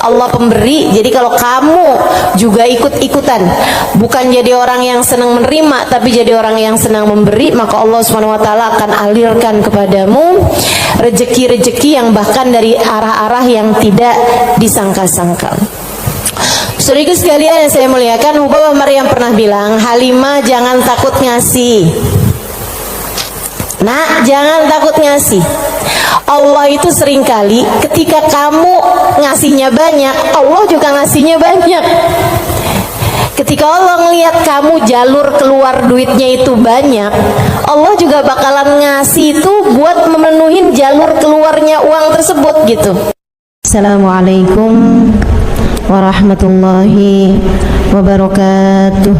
Allah pemberi. Jadi kalau kamu juga ikut-ikutan, bukan jadi orang yang senang menerima, tapi jadi orang yang senang memberi, maka Allah Subhanahu wa taala akan alirkan kepadamu rezeki-rezeki yang bahkan dari arah-arah yang tidak disangka-sangka. Saudaraku sekalian yang saya muliakan, Bapak Maryam pernah bilang, Halimah jangan takut ngasih. Nak, jangan takut ngasih. Allah itu seringkali ketika kamu ngasihnya banyak, Allah juga ngasihnya banyak. Ketika Allah melihat kamu jalur keluar duitnya itu banyak, Allah juga bakalan ngasih itu buat memenuhi jalur keluarnya uang tersebut gitu. Assalamualaikum warahmatullahi wabarakatuh.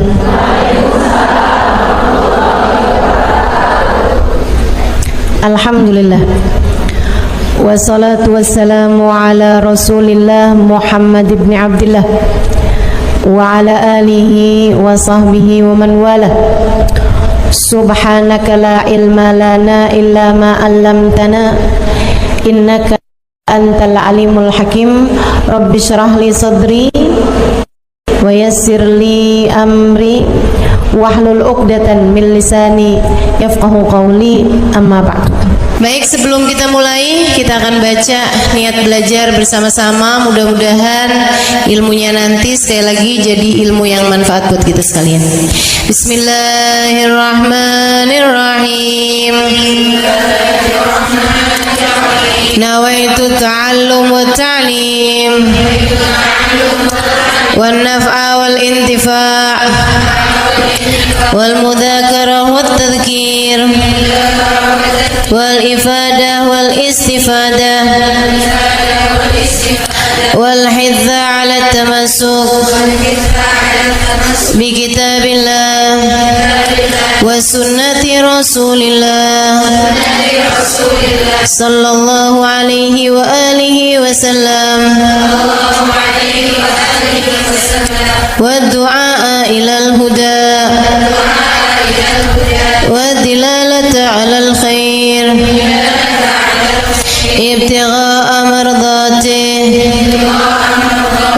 Alhamdulillah, wassalatu wassalamu ala rasulillah Muhammad ibn Abdillah wa ala alihi wa sahbihi wa man wala. Subhanaka la ilma lana illa ma 'allamtana innaka antal alimul hakim. Rabbi shrah li sadri wa yassir li amri wahlul 'uqdatan min lisani yafqahu qawli, amma ba'du. Baik, sebelum kita mulai, kita akan baca niat belajar bersama-sama. Mudah-mudahan ilmunya nanti sekali lagi jadi ilmu yang manfaat buat kita sekalian. Bismillahirrahmanirrahim. Nawaitu ta'allum wa ta'lim wan naf'a wal intifa' wal mudzakarah wat tadhkir wal ifadah wal istifadah wal hidza 'ala tamassuk bi kitabillah wa sunnati rasulillah sallallahu alaihi wa alihi wasallam wa du'a ilal huda wa dilalata 'alal khair ibtigha'a mardatihi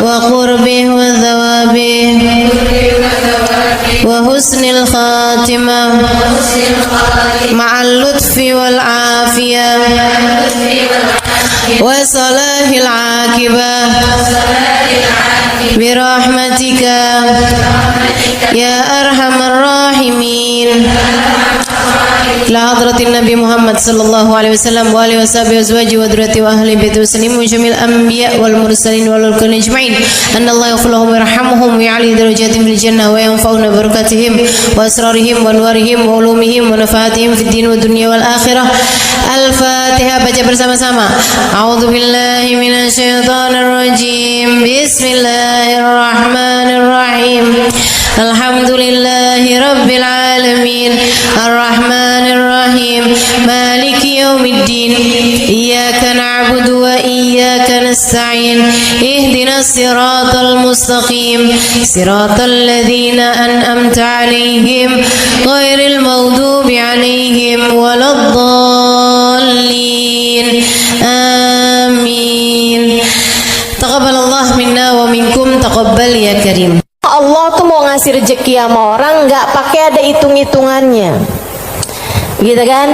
wa qurbihi wa thawabihi wa husnil khatimah ma'al lutfi wal afiyah wa salahil aqibah birahmatika ya arhamar rahimin. La hadratin Nabi Muhammad sallallahu alaihi wasallam wa alihi washabihi azwaji wa dzurriyyati wa ahli baiti wasallim wa jamil anbiya wal mursalin wal ulul ajma'in. Anna Allah yaghfir lahum wa yarhamuhum wa ya'li darajatihim fil jannah wa yanfa'una barakatihim wa asrarihim wa anwarihim wa ulumihim wa nafaatihim fid din wa dunya wal akhirah. Al-Fatihah, baca bersama-sama. A'udzu billahi minasy syaithanir rajim. Bismillahirrahmanirrahim. Alhamdulillahi rabbil alamin. Ar-Rahmanir Rahim. Maliki yaumiddin. Iyyaka na'budu wa iyyaka nasta'in. Ihdinas siratal mustaqim. Siratal ladzina an'amta 'alaihim ghairil maghdubi 'alaihim waladdallin. Amin. Taqabbalallahu minna wa minkum, taqabbal ya karim. Allah tuh mau ngasih rezeki sama orang nggak pakai ada hitung-hitungannya, gitu kan?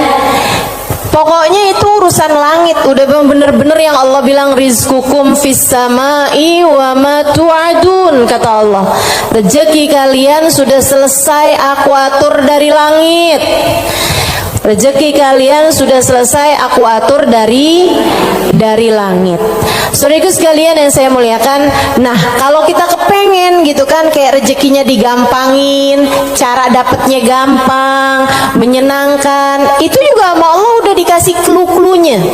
Pokoknya itu urusan langit, udah bener-bener yang Allah bilang rizqukum fis samai wa ma tu'adun, kata Allah. Rezeki kalian sudah selesai aku atur dari langit. Rezeki kalian sudah selesai aku atur dari langit. Saudaraku sekalian yang saya muliakan, nah kalau kita kepengen gitu kan kayak rezekinya digampangin, cara dapatnya gampang, menyenangkan, itu juga sama Allah udah dikasih clue-cluenya.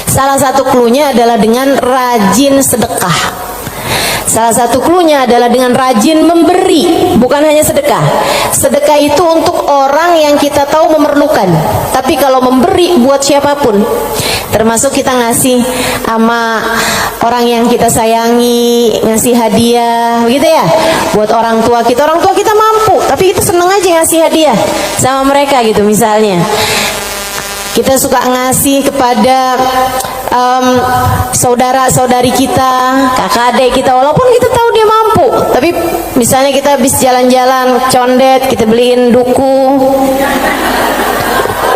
Salah satu cluenya adalah dengan rajin sedekah. Salah satu cluenya adalah dengan rajin memberi, bukan hanya sedekah. Sedekah itu untuk orang yang kita tahu memerlukan. Tapi kalau memberi buat siapapun, termasuk kita ngasih sama orang yang kita sayangi, ngasih hadiah, gitu ya. Buat orang tua kita mampu, tapi kita seneng aja ngasih hadiah sama mereka gitu misalnya. Kita suka ngasih kepada saudara-saudari kita, kakak adik kita, walaupun kita tahu dia mampu, tapi misalnya kita habis jalan-jalan condet, kita beliin duku,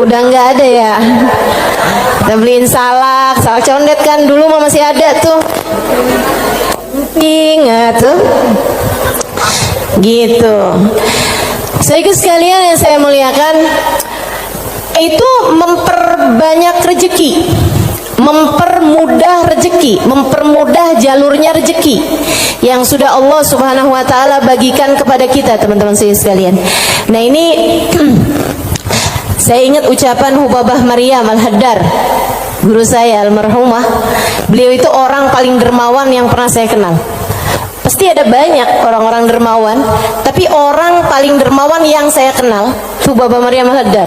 udah nggak ada ya, kita beliin salak condet kan, dulu mah masih ada tuh, ingat tuh, gitu. Saudara sekalian yang saya muliakan, itu memperbanyak rezeki, mempermudah rezeki, mempermudah jalurnya rezeki yang sudah Allah Subhanahu wa taala bagikan kepada kita, teman-teman saya sekalian. Nah, ini saya ingat ucapan Hubabah Maryam Al-Haddar, guru saya almarhumah. Beliau itu orang paling dermawan yang pernah saya kenal. Pasti ada banyak orang-orang dermawan, tapi orang paling dermawan yang saya kenal Hubabah Maryam Al-Haddar.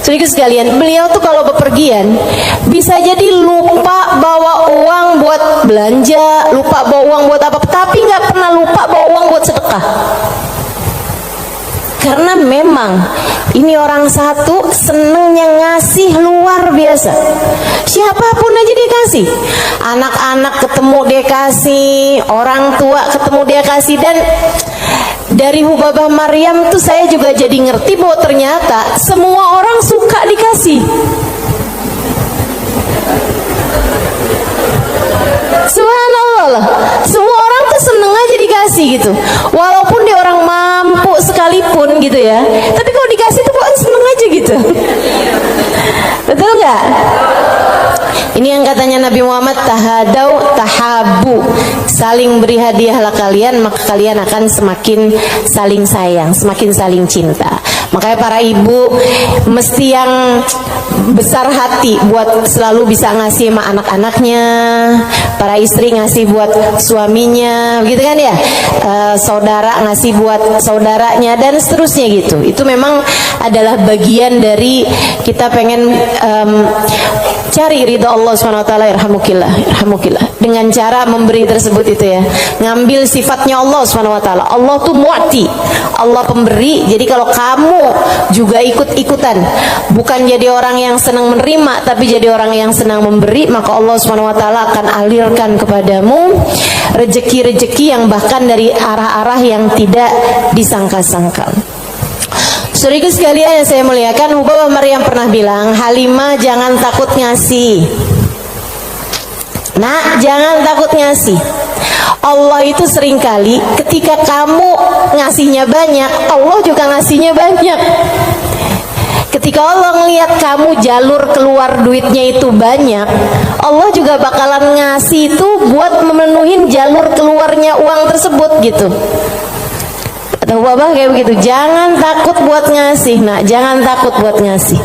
Saudara sekalian, beliau tuh kalau bepergian bisa jadi lupa bawa uang buat belanja, lupa bawa uang buat apa, tapi nggak pernah lupa bawa uang buat sedekah. Karena memang ini orang satu senengnya ngasih luar biasa. Siapapun aja dia kasih. Anak-anak ketemu dia kasih, orang tua ketemu dia kasih. Dan dari Hubabah Maryam tuh saya juga jadi ngerti bahwa ternyata semua orang suka dikasih. Subhanallah, semua orang tuh seneng aja dikasih gitu. Walaupun dia orang mampu sekalipun gitu ya, tapi kalau dikasih tuh kok seneng aja gitu. Betul nggak? Ini yang katanya Nabi Muhammad, tahadau tahabu, saling beri hadiahlah kalian, maka kalian akan semakin saling sayang, semakin saling cinta. Makanya para ibu mesti yang besar hati buat selalu bisa ngasih sama anak-anaknya, para istri ngasih buat suaminya, begitu kan ya, saudara ngasih buat saudaranya, dan seterusnya gitu. Itu memang adalah bagian dari kita pengen cari ridha Allah SWT. Irhamukillah, dengan cara memberi tersebut itu ya, ngambil sifatnya Allah SWT. Allah tuh mu'ti, Allah pemberi. Jadi kalau kamu juga ikut-ikutan, bukan jadi orang yang senang menerima, tapi jadi orang yang senang memberi, maka Allah SWT akan alirkan kepadamu rezeki-rezeki yang bahkan dari arah-arah yang tidak disangka-sangka. Saudara sekalian yang saya muliakan, Hubabah Maryam pernah bilang, Halimah jangan takut ngasih. Nak, jangan takut ngasih. Allah itu seringkali ketika kamu ngasihnya banyak, Allah juga ngasihnya banyak. Ketika Allah ngelihat kamu jalur keluar duitnya itu banyak, Allah juga bakalan ngasih itu buat memenuhi jalur keluarnya uang tersebut gitu. Atau Bapak kayak begitu, jangan takut buat ngasih. Nah, jangan takut buat ngasih.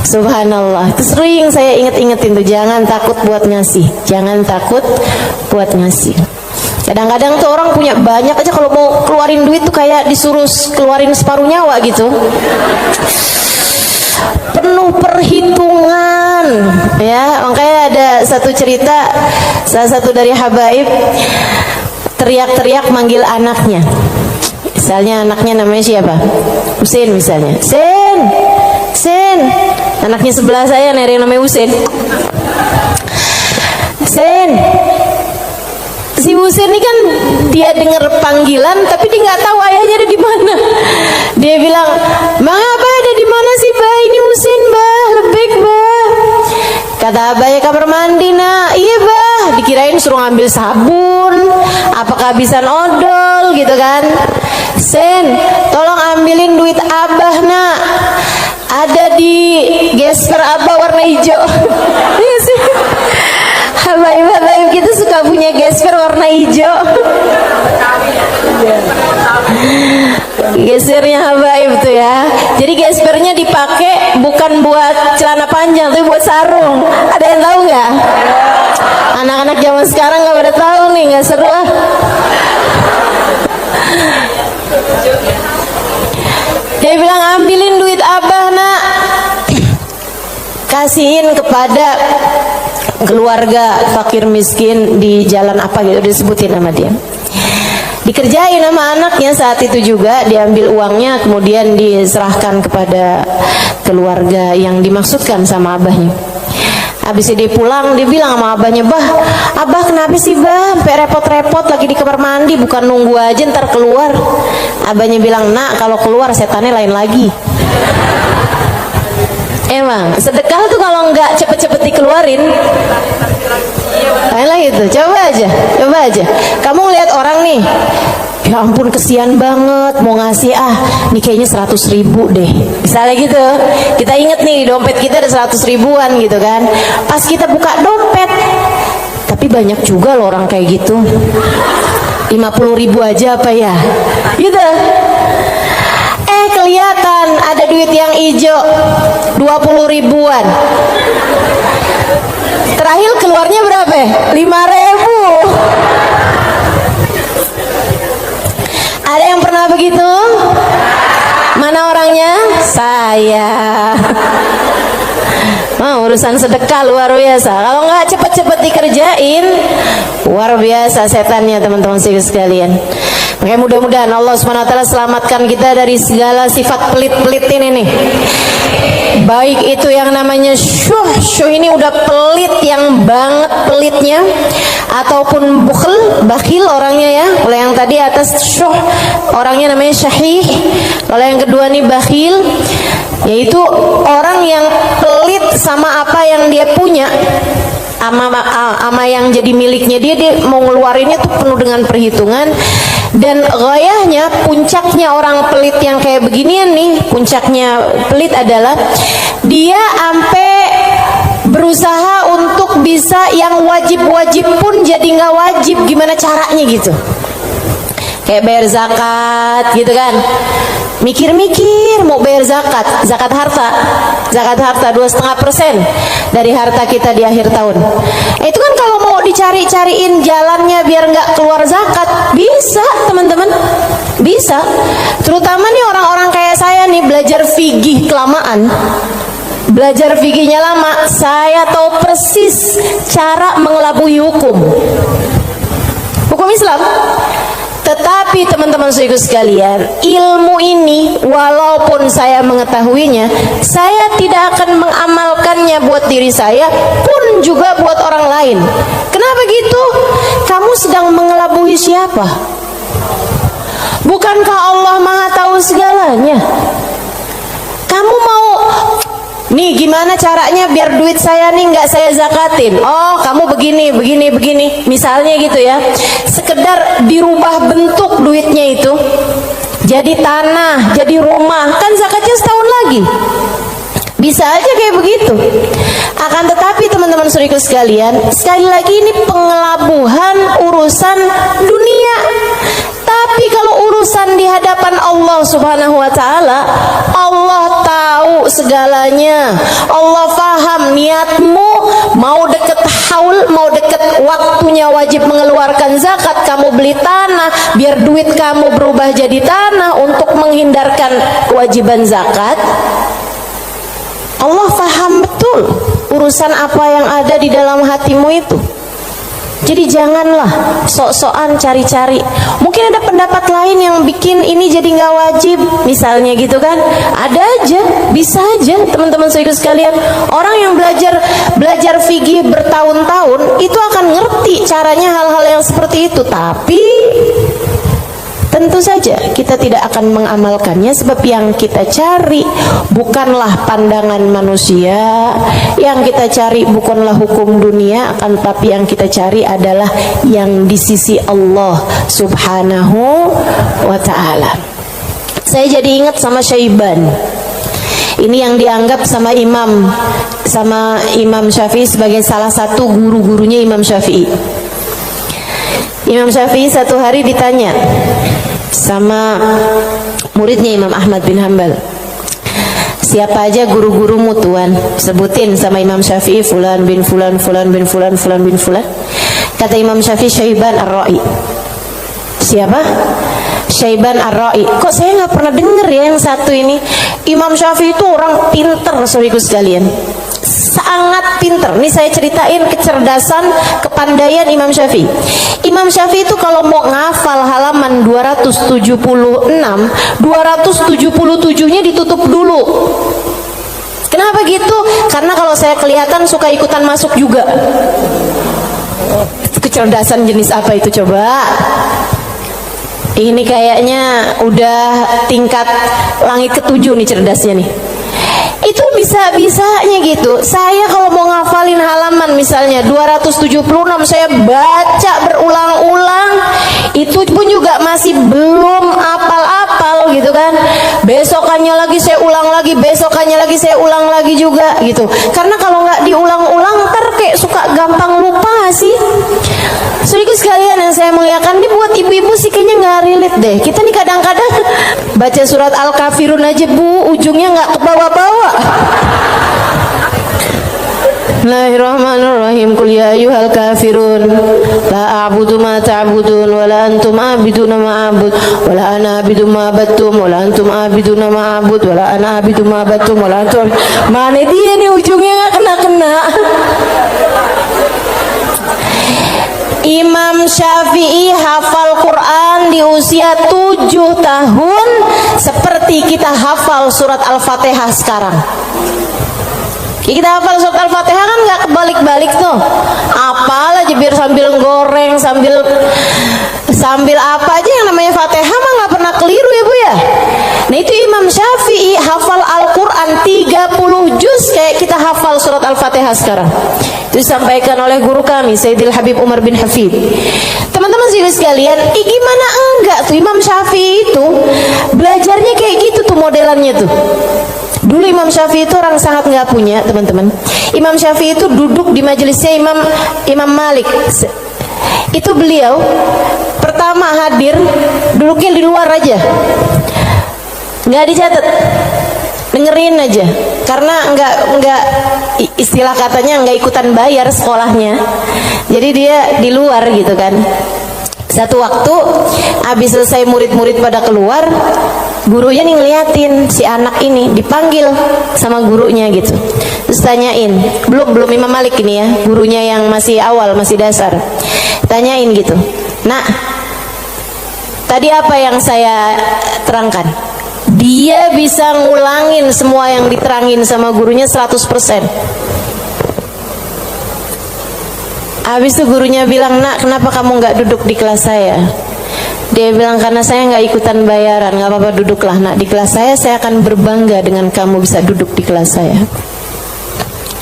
Subhanallah, itu sering saya inget-ingetin tuh, jangan takut buat ngasih, jangan takut buat ngasih. Kadang-kadang tuh orang punya banyak aja, kalau mau keluarin duit tuh kayak disuruh keluarin separuh nyawa gitu, penuh perhitungan ya. Makanya ada satu cerita, salah satu dari habaib teriak-teriak manggil anaknya. Misalnya anaknya namanya siapa? Husin misalnya. Sen, anaknya sebelah saya yang namanya Husin. Sen, si Husin ini kan dia dengar panggilan, tapi dia nggak tahu ayahnya ada di mana. Dia bilang, "Bang Abah ada di mana sih, Bah? Ini Husin, Bah, lebih Bah." Kata abahnya, kamar mandi nak. Iya Bah. Dikirain suruh ngambil sabun, apa kehabisan odol gitu kan. Sen, tolong ambilin duit Abah nak, ada di gesper Abah warna hijau. Iya sih, habaib-habaib kita suka punya gesper warna hijau. Gespernya habaib tuh ya. Jadi gespernya dipakai bukan buat celana panjang, tapi buat sarung. Ada yang tahu nggak? Anak-anak zaman sekarang nggak pada tahu nih, nggak seru lah. Dia bilang, ambilin duit Abah nak, kasihin kepada keluarga fakir miskin di jalan apa gitu, disebutin nama dia. Dikerjain sama anaknya saat itu juga, diambil uangnya kemudian diserahkan kepada keluarga yang dimaksudkan sama abahnya. Habis dia pulang, dia bilang sama abahnya, "Bah, abah kenapa sih bah sampai repot-repot lagi di kamar mandi, bukan nunggu aja ntar keluar?" Abahnya bilang, "Nak, kalau keluar setannya lain lagi." Emang sedekah tuh kalau nggak cepet-cepet dikeluarin lain lagi tuh. Coba aja kamu lihat orang nih, ya ampun kesian banget mau ngasih, nih kayaknya 100.000 deh misalnya gitu. Kita inget nih dompet kita ada 100 ribuan gitu kan, pas kita buka dompet, tapi banyak juga loh orang kayak gitu, 50.000 aja apa ya gitu. Kelihatan ada duit yang hijau 20 ribuan, terakhir keluarnya berapa? 5.000. Ada yang pernah begitu? Mana orangnya? Saya. Urusan sedekah luar biasa. Kalau nggak cepet-cepet dikerjain, luar biasa setannya teman-teman sekalian. Makanya mudah-mudahan Allah Subhanahu wa taala selamatkan kita dari segala sifat pelit-pelit ini nih. Baik itu yang namanya syuh ini udah pelit yang banget pelitnya, ataupun bakhil orangnya ya. Kalau yang tadi atas syuh orangnya namanya syahih. Kalau yang kedua nih bakhil, yaitu orang yang pelit sama apa yang dia punya, ama yang jadi miliknya dia mau ngeluarinnya tuh penuh dengan perhitungan. Dan gayahnya, puncaknya orang pelit yang kayak beginian nih, puncaknya pelit adalah dia sampai berusaha untuk bisa yang wajib-wajib pun jadi nggak wajib. Gimana caranya gitu? Kayak bayar zakat gitu kan, mikir-mikir mau bayar zakat harta 2,5% dari harta kita di akhir tahun. Itu kan kalau mau dicari-cariin jalannya biar nggak keluar zakat, bisa teman-teman, bisa. Terutama nih orang-orang kayak saya nih, belajar fikih kelamaan, belajar fikihnya lama, saya tahu persis cara mengelabui hukum Islam. Tetapi teman-teman saudaraku sekalian, ilmu ini walaupun saya mengetahuinya, saya tidak akan mengamalkannya buat diri saya pun juga buat orang lain. Kenapa gitu? Kamu sedang mengelabui siapa? Bukankah Allah Maha tahu segalanya? Kamu mau nih gimana caranya biar duit saya nih nggak saya zakatin? Oh, kamu begini, misalnya gitu ya. Sekedar dirubah bentuk duitnya itu, jadi tanah, jadi rumah, kan zakatnya setahun lagi. Bisa aja kayak begitu. Akan tetapi teman-teman saudaraku sekalian, sekali lagi ini pengelabuhan urusan dunia. Tapi kalau urusan di hadapan Allah Subhanahu wa taala, Allah tahu segalanya. Allah paham niatmu, mau deket haul, mau deket waktunya wajib mengeluarkan zakat, kamu beli tanah biar duit kamu berubah jadi tanah untuk menghindarkan kewajiban zakat. Allah paham betul urusan apa yang ada di dalam hatimu itu. Jadi janganlah sok-sokan cari-cari. Mungkin ada pendapat lain yang bikin ini jadi nggak wajib, misalnya gitu kan. Ada aja, bisa aja teman-teman saudara sekalian. Orang yang belajar fikih bertahun-tahun itu akan ngerti caranya hal-hal yang seperti itu. Tapi tentu saja kita tidak akan mengamalkannya, sebab yang kita cari bukanlah pandangan manusia, yang kita cari bukanlah hukum dunia, akan tetapi yang kita cari adalah yang di sisi Allah Subhanahu wa ta'ala. Saya jadi ingat sama Syaiban. Ini yang dianggap sama Imam Syafi'i sebagai salah satu guru-gurunya Imam Syafi'i. Imam Syafi'i satu hari ditanya sama muridnya Imam Ahmad bin Hanbal, siapa aja guru-gurumu tuan? Sebutin sama Imam Syafi'i, fulan bin fulan, fulan bin fulan, fulan bin fulan. Kata Imam Syafi'i, Syaiban Ar-Ra'i. Siapa? Syaiban Ar-Ra'i. Kok saya nggak pernah dengar ya yang satu ini? Imam Syafi'i itu orang pinter, saudaraku sekalian, sangat pinter. Nih saya ceritain kecerdasan, kepandaian Imam Syafi'i. Imam Syafi'i itu kalau mau ngafal halaman 276, 277-nya ditutup dulu. Kenapa gitu? Karena kalau saya kelihatan suka ikutan masuk juga. Kecerdasan jenis apa itu coba? Ini kayaknya udah tingkat langit ke-7 nih cerdasnya nih. Itu bisa-bisanya gitu. Saya kalau mau ngafalin halaman misalnya 276, saya baca berulang-ulang, itu pun juga masih belum apal-apal gitu kan. Besokannya lagi saya ulang lagi, besokannya lagi saya ulang lagi juga gitu. Karena kalau nggak diulang-ulang ntar kayak suka gampang lupa sih. Sedikit sekalian yang saya muliakan, ini buat ibu-ibu sih kayaknya nggak relate deh. Kita nih kadang-kadang baca surat Al-Kafirun aja bu, ujungnya nggak ke bawah-bawah. Bismillahirrahmanirrahim. Qul ya ayyuhal kafirun la a'budu ma ta'budun wa la antum a'biduna ma a'bud wa la ana a'budu ma abattum wa la antum a'biduna ma a'bud wa la ana a'budu ma abattum wa la antum. Mana dia nih ujungnya nggak kena-kena. Imam Syafi'i hafal Quran di usia 7 tahun seperti kita hafal surat Al-Fatihah sekarang. Kita hafal surat Al-Fatihah kan nggak kebalik-balik tuh. Apal aja biar sambil goreng, sambil apa aja yang namanya Fatihah mah nggak pernah keliru ya bu ya. Nah itu Imam Syafi'i hafal Al-Quran 30 juz kayak kita hafal surat Al-Fatihah sekarang. Itu disampaikan oleh guru kami Sayyidil Habib Umar bin Hafid. Teman-teman sekalian, gimana enggak tuh Imam Syafi'i itu belajarnya kayak gitu tuh modelannya tuh. Dulu Imam Syafi'i itu orang sangat nggak punya teman-teman. Imam Syafi'i itu duduk di majelisnya Imam Malik. Itu beliau pertama hadir duduknya di luar aja, nggak dicatat, dengerin aja. Karena nggak istilah katanya nggak ikutan bayar sekolahnya, jadi dia di luar gitu kan. Satu waktu habis selesai murid-murid pada keluar, gurunya nih ngeliatin si anak ini dipanggil sama gurunya gitu. Terus tanyain, belum Imam Malik ini ya, gurunya yang masih awal, masih dasar. Tanyain gitu, "Nak, tadi apa yang saya terangkan?" Dia bisa ngulangin semua yang diterangin sama gurunya 100%. Habis itu gurunya bilang, "Nak, kenapa kamu nggak duduk di kelas saya?" Dia bilang, "Karena saya nggak ikutan bayaran." "Nggak apa-apa, duduklah nak di kelas saya akan berbangga dengan kamu bisa duduk di kelas saya."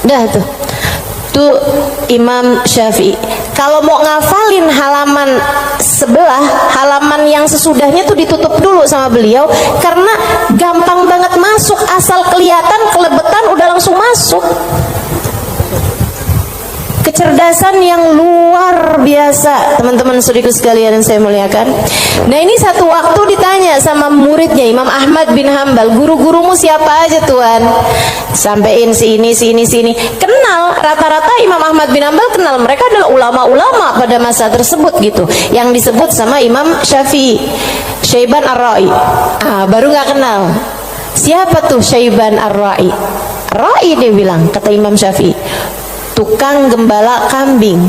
Dah tuh Imam Syafi'i. Kalau mau ngafalin halaman sebelah, halaman yang sesudahnya tuh ditutup dulu sama beliau, karena gampang banget masuk, asal kelihatan kelebetan udah langsung masuk. Kecerdasan yang luar biasa teman-teman saudaraku sekalian yang saya muliakan. Nah ini satu waktu ditanya sama muridnya Imam Ahmad bin Hambal, "Guru-gurumu siapa aja tuan?" Sampein si ini. Kenal, rata-rata Imam Ahmad bin Hambal kenal, mereka adalah ulama-ulama pada masa tersebut gitu, yang disebut sama Imam Syafi'i, Syaiban Ar-Ra'i. Baru nggak kenal. Siapa tuh Syaiban Ar-Ra'i? Ra'i dia bilang, kata Imam Syafi'i, tukang gembala kambing.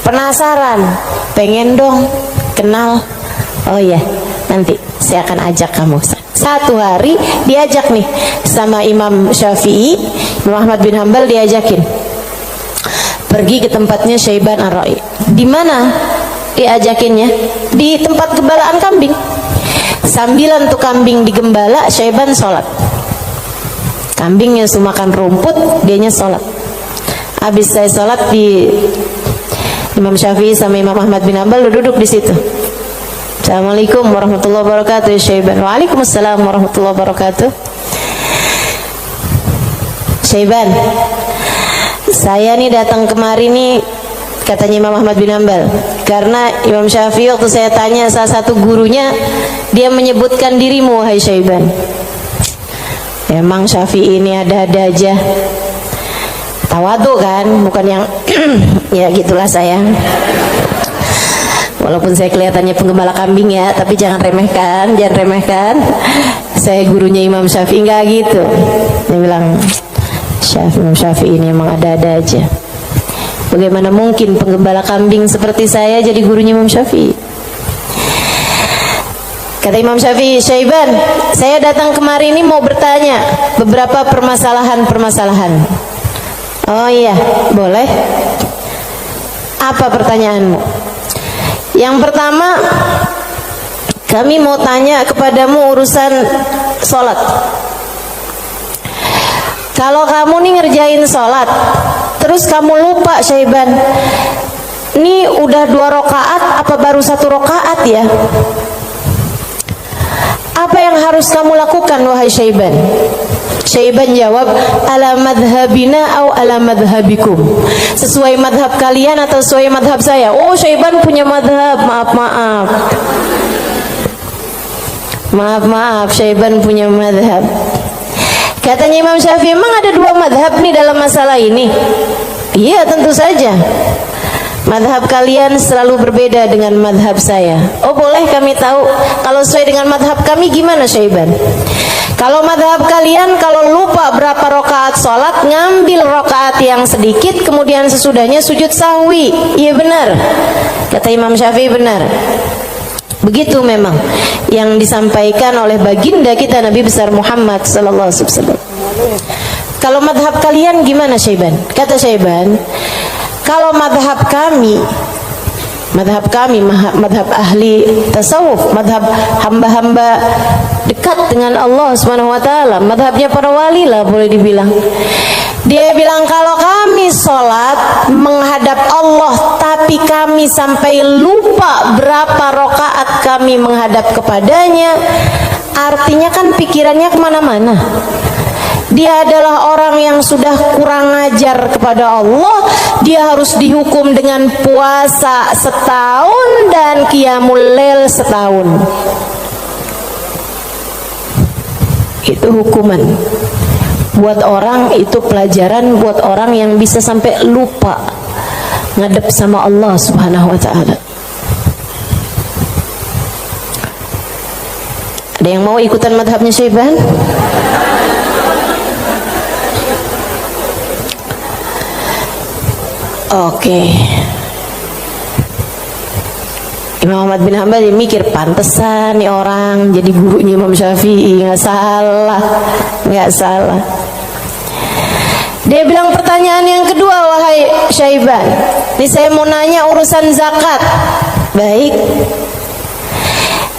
Penasaran, pengen dong kenal. Oh iya, nanti saya akan ajak kamu. Satu hari diajak nih sama Imam Syafi'i, Imam Ahmad bin Hambal diajakin pergi ke tempatnya Syaiban Ar-Ra'i. Di mana diajakinnya? Di tempat gembalaan kambing. Sambilan tuh kambing digembala, Syaiban sholat. Kambingnya semua makan rumput, dianya sholat. Habis saya sholat, di Imam Syafi'i sama Imam Ahmad bin Hambal duduk di situ. Assalamualaikum warahmatullahi wabarakatuh ya Syaiban. Waalaikumsalam warahmatullahi wabarakatuh. Syaiban, saya nih datang kemari nih, katanya Imam Ahmad bin Hambal, karena Imam Syafi'i waktu saya tanya salah satu gurunya, dia menyebutkan dirimu, wahai Syaiban. Emang Syafi'i ini ada-ada aja. Tawadu kan, bukan yang ya gitulah saya. Walaupun saya kelihatannya penggembala kambing ya, tapi jangan remehkan. Saya gurunya Imam Syafi'i, nggak gitu. Dia bilang, Imam Syafi'i ini emang ada-ada aja. Bagaimana mungkin penggembala kambing seperti saya jadi gurunya Imam Syafi'i? Kata Imam Syafi'i, Syaiban, saya datang kemari ini mau bertanya beberapa permasalahan. Oh iya, boleh. Apa pertanyaanmu? Yang pertama, kami mau tanya kepadamu urusan sholat. Kalau kamu nih ngerjain sholat, terus kamu lupa, Syaiban, ini udah 2 rakaat apa baru 1 rakaat ya? Apa yang harus kamu lakukan, wahai Syaiban? Syaiban jawab, ala madhabina au ala madhabikum. Sesuai madhab kalian atau sesuai madhab saya? Oh, Syaiban punya madhab. Maaf, Syaiban punya madhab. Katanya Imam Syafi'i, memang ada 2 madhab nih dalam masalah ini? Iya, tentu saja. Madhab kalian selalu berbeda dengan madhab saya. Oh, boleh kami tahu kalau sesuai dengan madhab kami gimana, Syaiban? Kalau madhab kalian, kalau lupa berapa rakaat sholat, ngambil rakaat yang sedikit, kemudian sesudahnya sujud sahwi. Iya benar, kata Imam Syafi'i, benar. Begitu memang yang disampaikan oleh baginda kita Nabi besar Muhammad sallallahu alaihi wasallam. Kalau madhab kalian gimana, Syaiban? Kata Syaiban, kalau madhab kami, madhab ahli tasawuf, madhab hamba-hamba dekat dengan Allah Subhanahu wa ta'ala, madhabnya para wali lah boleh dibilang. Dia bilang, kalau kami sholat menghadap Allah tapi kami sampai lupa berapa rakaat kami menghadap kepadanya, artinya kan pikirannya kemana-mana. Dia adalah orang yang sudah kurang ajar kepada Allah. Dia harus dihukum dengan puasa setahun dan qiyamul lail setahun. Itu hukuman buat orang, itu pelajaran buat orang yang bisa sampai lupa ngadep sama Allah Subhanahu wa ta'ala. Ada yang mau ikutan madhabnya Syaiban? Oke. Imam Ahmad bin Hanbal dia mikir, pantesan nih orang jadi gurunya Imam Syafi'i. Nggak salah. Dia bilang, pertanyaan yang kedua, wahai Syaiban, ini saya mau nanya urusan zakat. Baik.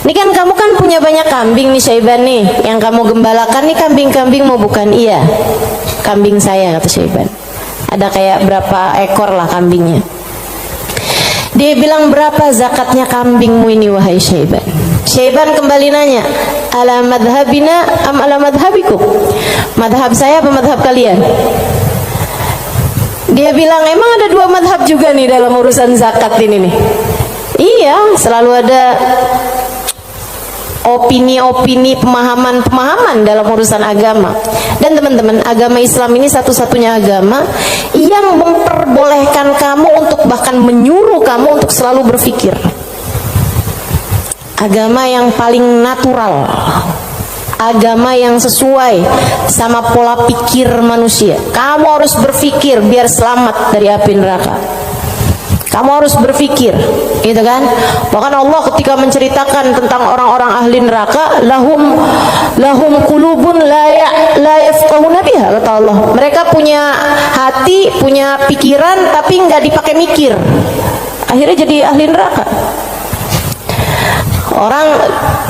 Ini kan kamu kan punya banyak kambing nih, Syaiban nih. Yang kamu gembalakan nih kambing-kambingmu bukan? Iya, kambing saya, kata Syaiban. Ada kayak berapa ekor lah kambingnya. Dia bilang, berapa zakatnya kambingmu ini, wahai Syaiban? Syaiban kembali nanya, ala madhabina am ala madhabikum? Madhab saya apa madhab kalian? Dia bilang, emang ada 2 madhab juga nih dalam urusan zakat ini nih? Iya, selalu ada opini-opini, pemahaman-pemahaman dalam urusan agama. Dan teman-teman, agama Islam ini satu-satunya agama yang memperbolehkan kamu untuk, bahkan menyuruh kamu untuk selalu berpikir. Agama yang paling natural, agama yang sesuai sama pola pikir manusia. Kamu harus berpikir biar selamat dari api neraka. Kamu harus berpikir, gitu kan? Bahkan Allah ketika menceritakan tentang orang-orang ahli neraka, lahum qulubun la yafqahuna biha, kata Allah. Mereka punya hati, punya pikiran, tapi nggak dipakai mikir. Akhirnya jadi ahli neraka. Orang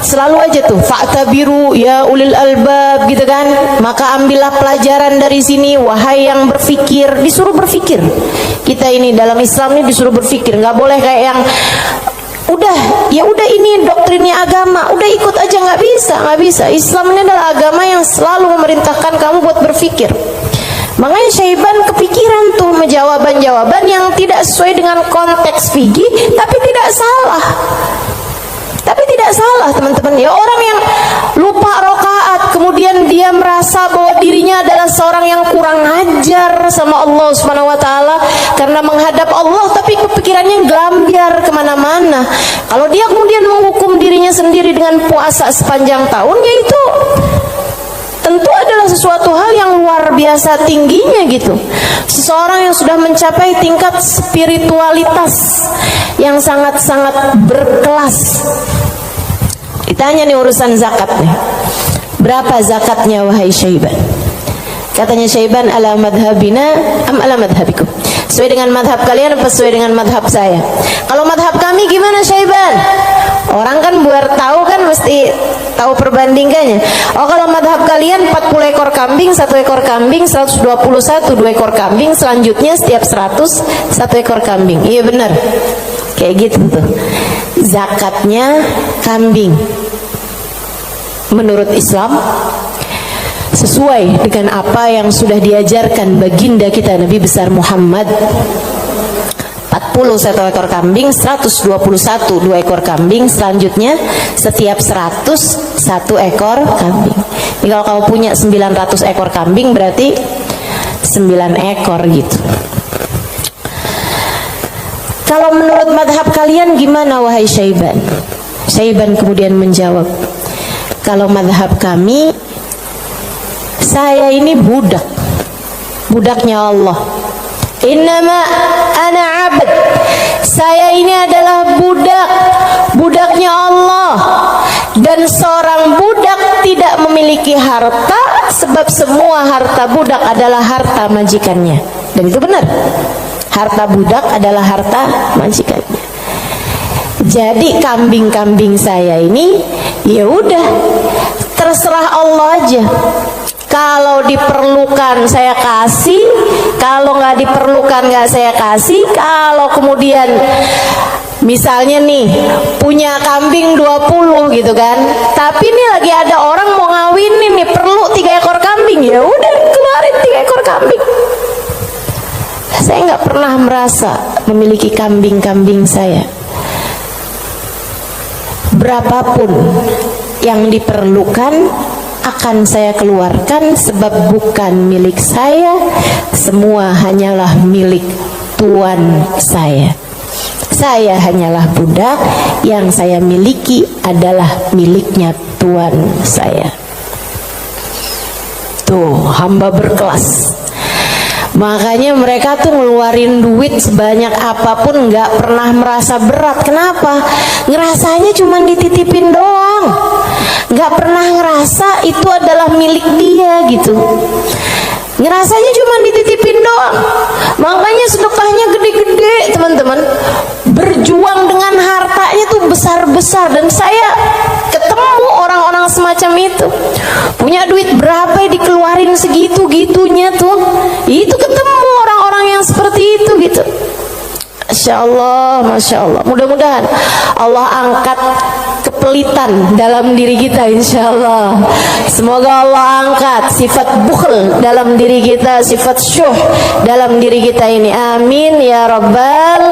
selalu aja tuh, fa'tabiru ya ulil albab, gitu kan? Maka ambillah pelajaran dari sini, wahai yang berpikir. Disuruh berpikir. Kita ini dalam Islam ini disuruh berpikir, nggak boleh kayak yang ya udah ini doktrinnya agama, udah ikut aja, nggak bisa. Islam ini adalah agama yang selalu memerintahkan kamu buat berpikir. Makanya Syaiban kepikiran tuh jawaban-jawaban yang tidak sesuai dengan konteks fikih, tapi tidak salah. Teman-teman, ya orang yang lupa rakaat kemudian dia merasa bahwa dirinya adalah seorang yang kurang ajar sama Allah Subhanahu wa ta'ala karena menghadap Allah, tapi kepikirannya gelambiar kemana-mana. Kalau dia kemudian menghukum dirinya sendiri dengan puasa sepanjang tahun, ya itu tentu adalah sesuatu hal yang luar biasa tingginya gitu. Seseorang yang sudah mencapai tingkat spiritualitas yang sangat-sangat berkelas. Ditanya nih urusan zakat nih. Berapa zakatnya wahai Syaiban? Katanya Syaiban, ala madhabina am ala madhabikum? Sesuai dengan madhab kalian apa sesuai dengan madhab saya? Kalau madhab kami gimana Syaiban? Orang kan buat tahu kan mesti tahu perbandingannya. Oh kalau madhab kalian 40 ekor kambing, 1 ekor kambing, 121, 2 ekor kambing, selanjutnya setiap 100, 1 ekor kambing. Iya benar. Kayak gitu tuh. Zakatnya kambing menurut Islam sesuai dengan apa yang sudah diajarkan baginda kita Nabi besar Muhammad. 40 1 ekor kambing, 121 2 ekor kambing, selanjutnya setiap 100 1 ekor kambing. Jadi kalau kamu punya 900 ekor kambing berarti 9 ekor gitu. Kalau menurut madhab kalian gimana wahai Syaiban? Syaiban kemudian menjawab, kalau madhab kami, saya ini budak, budaknya Allah. Innama ana abd, saya ini adalah budak, budaknya Allah. Dan seorang budak tidak memiliki harta, sebab semua harta budak adalah harta majikannya. Dan itu benar, harta budak adalah harta majikannya. Jadi kambing-kambing saya ini ya udah terserah Allah aja. Kalau diperlukan saya kasih, kalau nggak diperlukan nggak saya kasih. Kalau kemudian misalnya nih punya kambing 20 gitu kan, tapi nih lagi ada orang mau ngawinin nih perlu 3 ekor kambing, ya udah keluarin 3 ekor kambing. Saya nggak pernah merasa memiliki kambing-kambing saya. Berapapun yang diperlukan akan saya keluarkan, sebab bukan milik saya, semua hanyalah milik Tuan saya. Saya hanyalah budak, yang saya miliki adalah miliknya Tuan saya. Tuh, hamba berkelas. Makanya mereka tuh ngeluarin duit sebanyak apapun nggak pernah merasa berat. Kenapa? Ngerasanya cuma dititipin doang, nggak pernah ngerasa itu adalah milik dia gitu. Ngerasanya cuma dititipin doang. Makanya sedekahnya gede-gede teman-teman, berjuang dengan hartanya tuh besar-besar. Dan saya ketemu orang-orang semacam itu, punya duit berapa dikeluarin segitu-gitunya tuh. Itu ketemu orang-orang yang seperti itu gitu. Masya Allah, Masya Allah. Mudah-mudahan Allah angkat kepelitan dalam diri kita, insya Allah. Semoga Allah angkat sifat bukhl dalam diri kita, sifat syuh dalam diri kita ini. Amin ya rabbal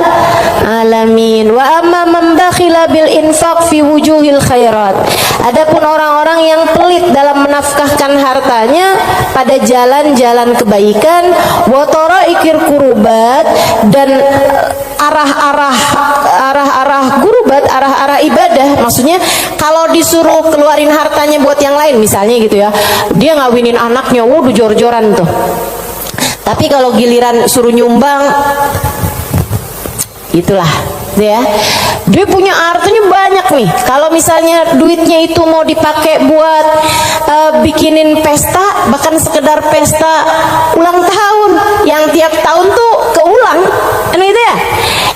alamin. Wa amma man bakhila bil infaq fi wujuhil khairat. Adapun orang-orang yang pelit dalam menafkahkan hartanya pada jalan-jalan kebaikan, wa taraikir kurubat, dan arah-arah gurubat, arah-arah ibadah. Maksudnya kalau disuruh keluarin hartanya buat yang lain misalnya gitu ya, dia ngawinin anaknya, wuduh jor-joran tuh. Tapi kalau giliran suruh nyumbang, itulah ya, dia punya hartanya banyak nih. Kalau misalnya duitnya itu mau dipakai buat bikinin pesta, bahkan sekedar pesta ulang tahun yang tiap tahun tuh keulang, gitu ya,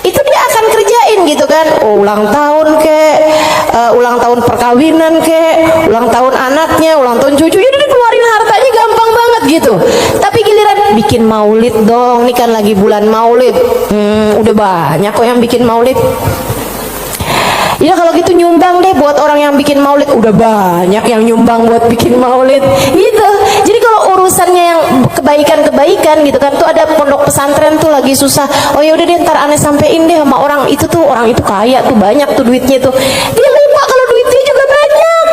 itu dia akan kerjain gitu kan. Ulang tahun ulang tahun perkawinan ulang tahun anaknya, ulang tahun cucunya, dia keluarin hartanya gampang banget gitu. Tapi giliran bikin maulid dong, ini kan lagi bulan maulid, udah banyak kok yang bikin maulid. Ya kalau gitu nyumbang deh buat orang yang bikin maulid, udah banyak yang nyumbang buat bikin maulid gitu. Jadi kalau urusannya yang kebaikan-kebaikan gitu kan, tuh ada pondok pesantren tuh lagi susah, oh ya udah deh ntar aneh sampein deh sama orang itu tuh, orang itu kaya tuh, banyak tuh duitnya tuh. Dia lupa kalau duitnya juga banyak.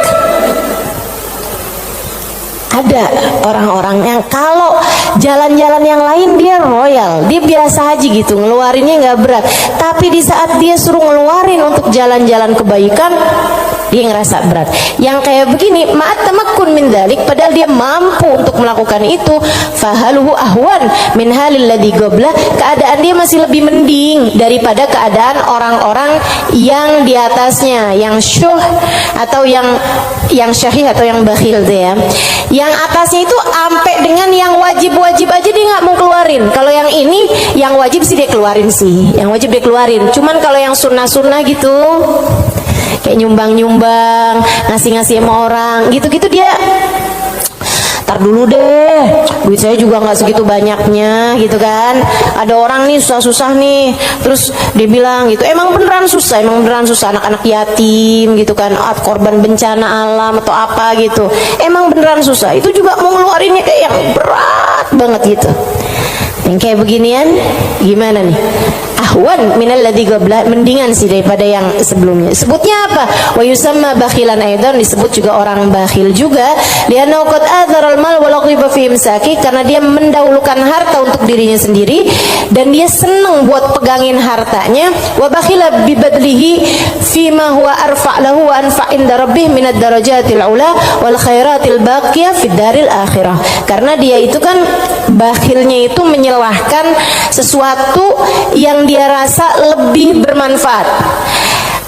Ada orang-orang yang kalau jalan-jalan yang lain dia royal, dia biasa aja gitu, ngeluarinnya nggak berat. Tapi di saat dia suruh ngeluarin untuk jalan-jalan kebaikan, dia ngerasa berat. Yang kayak begini, ma'at tamakkun min dzalik, padahal dia mampu untuk melakukan itu, fahaluhu ahwan min halil ladzi qabla, keadaan dia masih lebih mending daripada keadaan orang-orang yang di atasnya, yang syuh atau yang syahih atau yang bakhil tuh ya. Yang atasnya itu sampai dengan yang wajib-wajib aja dia nggak mau keluarin. Kalau yang ini, yang wajib sih dia keluarin sih, yang wajib dia keluarin. Cuman kalau yang sunnah-sunnah gitu, kayak nyumbang-nyumbang, ngasih-ngasih sama orang, gitu-gitu dia, tar dulu deh, duit saya juga nggak segitu banyaknya, gitu kan. Ada orang nih susah-susah nih, terus dia bilang gitu, emang beneran susah, anak-anak yatim gitu kan, korban bencana alam atau apa gitu, emang beneran susah. Itu juga mau ngeluarinnya kayak yang berat banget gitu. Yang kayak beginian gimana nih? Ahwan minal ladzi qabla, mendingan sih daripada yang sebelumnya. Sebutnya apa? Wa yusamma bakhilan aidan, disebut juga orang bakhil juga. Lianna qad adharal mal wa laqiba fi imsaki, karena dia mendahulukan harta untuk dirinya sendiri dan dia seneng buat pegangin hartanya. Wa bakhila bi badlihi fi ma huwa arfa' lahu wa anfa' inda rabbih min ad-darajatil ula wal khairatil baqiyah fid daril akhirah. Karena dia itu kan bakhilnya itu menyelahkan sesuatu yang dia rasa lebih bermanfaat.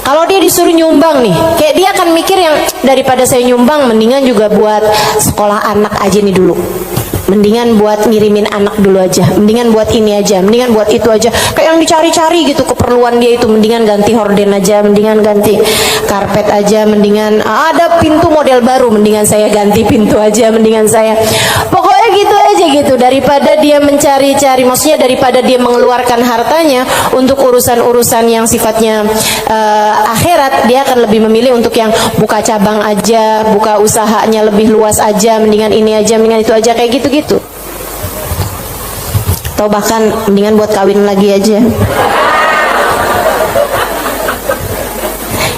Kalau dia disuruh nyumbang nih, kayak dia akan mikir yang daripada saya nyumbang, mendingan juga buat sekolah anak aja nih dulu, mendingan buat ngirimin anak dulu aja, mendingan buat ini aja, mendingan buat itu aja. Kayak yang dicari-cari gitu keperluan dia itu, mendingan ganti horden aja, mendingan ganti karpet aja, mendingan ada pintu model baru, mendingan saya ganti pintu aja, mendingan saya, pokoknya gitu aja gitu. Daripada dia mencari-cari, maksudnya daripada dia mengeluarkan hartanya untuk urusan-urusan yang sifatnya akhirat, dia akan lebih memilih untuk yang buka cabang aja, buka usahanya lebih luas aja, mendingan ini aja, mendingan itu aja, kayak gitu-gitu. Atau bahkan mendingan buat kawin lagi aja.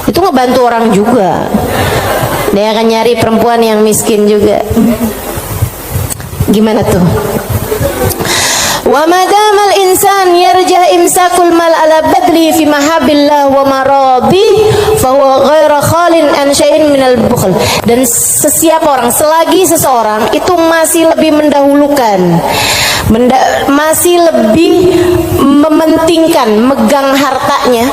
Itu ngebantu orang juga. Dia akan nyari perempuan yang miskin juga. Gimana tuh? Wa madamal insan yarja imsakul mal ala badli fi mahabillah wa maradi fa huwa ghairu khalin an syai'in minal bukhl. Dan sesiapa orang, selagi seseorang itu masih lebih mendahulukan, masih lebih mementingkan megang hartanya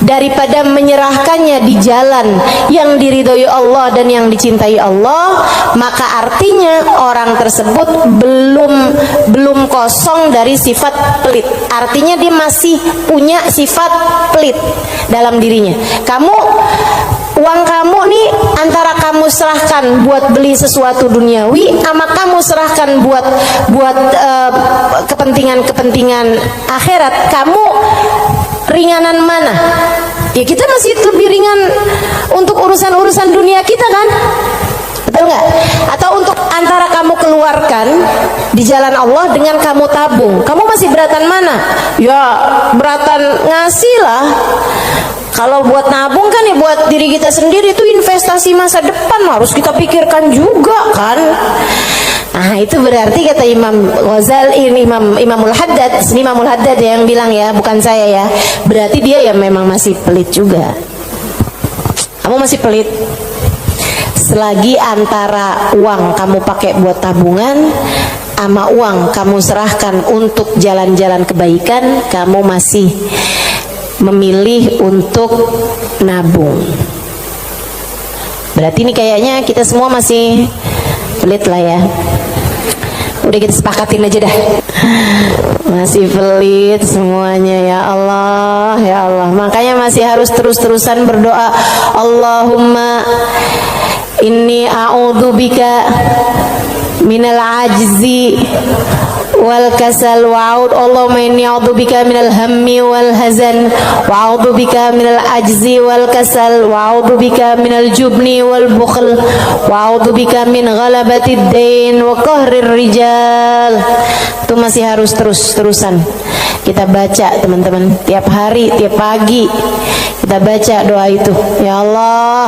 daripada menyerahkannya di jalan yang diridhoi Allah dan yang dicintai Allah, maka artinya orang tersebut belum kosong dari sifat pelit. Artinya dia masih punya sifat pelit dalam dirinya. Uang kamu nih antara kamu serahkan buat beli sesuatu duniawi, sama kamu serahkan buat kepentingan akhirat, kamu ringanan mana? Ya kita masih lebih ringan untuk urusan-urusan dunia kita kan? Betul nggak? Atau untuk antara kamu keluarkan di jalan Allah dengan kamu tabung, kamu masih beratan mana? Ya beratan ngasih lah. Kalau buat nabung kan ya buat diri kita sendiri, itu investasi masa depan, harus kita pikirkan juga kan. Nah itu berarti kata Imam Ghazali, Imamul Haddad yang bilang ya, bukan saya ya, berarti dia ya memang masih pelit juga. Kamu masih pelit selagi antara uang kamu pakai buat tabungan sama uang kamu serahkan untuk jalan-jalan kebaikan, kamu masih memilih untuk nabung. Berarti ini kayaknya kita semua masih pelit lah ya. Udah kita sepakatin aja dah, masih pelit semuanya. Ya Allah, ya Allah. Makanya masih harus terus-terusan berdoa, Allahumma inni a'udzubika minal ajzi wal kasal wa'ud. Allahumma inni a'udzubika minal hammi wal hazan wa a'udzubika minal ajzi wal kasal wa a'udzubika minal jubni wal bukhl wa a'udzubika min ghalabatid dain wa qahrir rijal. Itu masih harus terus-terusan kita baca teman-teman, tiap hari, tiap pagi kita baca doa itu. Ya Allah,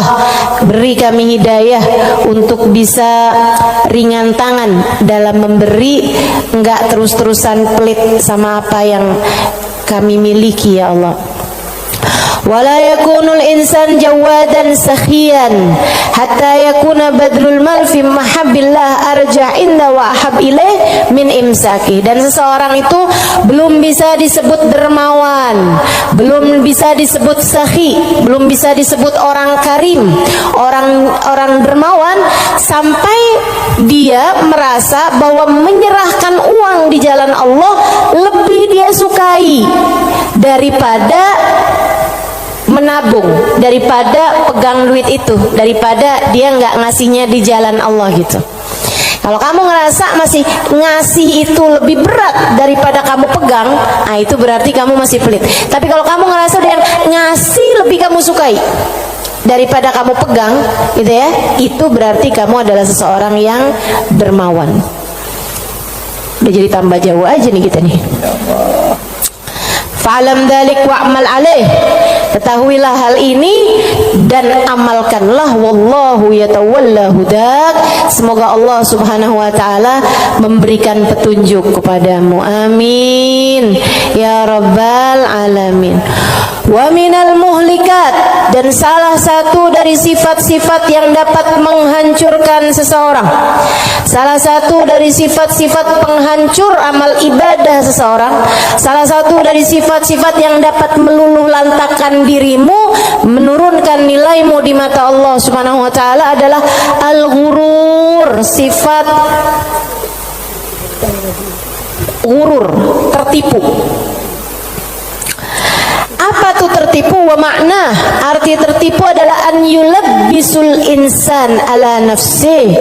beri kami hidayah untuk bisa ringan tangan dalam memberi, enggak terus-terusan pelit sama apa yang kami miliki ya Allah. wala yakunul insan jawadan sakhiyan hatta yakuna badrul mal fi mahabbillah arja inda wa ahab ilaih min imsaki. Dan seseorang itu belum bisa disebut dermawan, belum bisa disebut sakhi, belum bisa disebut orang karim, orang dermawan sampai dia merasa bahwa menyerahkan uang di jalan Allah lebih dia sukai daripada menabung, daripada pegang duit itu, daripada dia nggak ngasihnya di jalan Allah gitu. Kalau kamu ngerasa masih ngasih itu lebih berat daripada kamu pegang, nah itu berarti kamu masih pelit. Tapi kalau kamu ngerasa yang ngasih lebih kamu sukai daripada kamu pegang, gitu ya, itu berarti kamu adalah seseorang yang dermawan. Udah jadi tambah jauh aja nih kita nih. Fa'lam dzalik wa'mal alaih. Ketahuilah hal ini dan amalkanlah. Wallahu yatawalla hudak. Semoga Allah Subhanahu wa taala memberikan petunjuk kepadamu. Amin ya rabbal alamin. Wa minal muhlikat, dan salah satu dari sifat-sifat yang dapat menghancurkan seseorang, salah satu dari sifat-sifat penghancur amal ibadah seseorang, salah satu dari sifat-sifat yang dapat meluluh lantakkan dirimu, menurunkan nilaimu di mata Allah Subhanahu wa taala adalah al-ghurur, sifat ghurur, tertipu. Apa tuh tertipu? Wa makna, arti tertipu adalah an yulabbisul insan ala nafsih.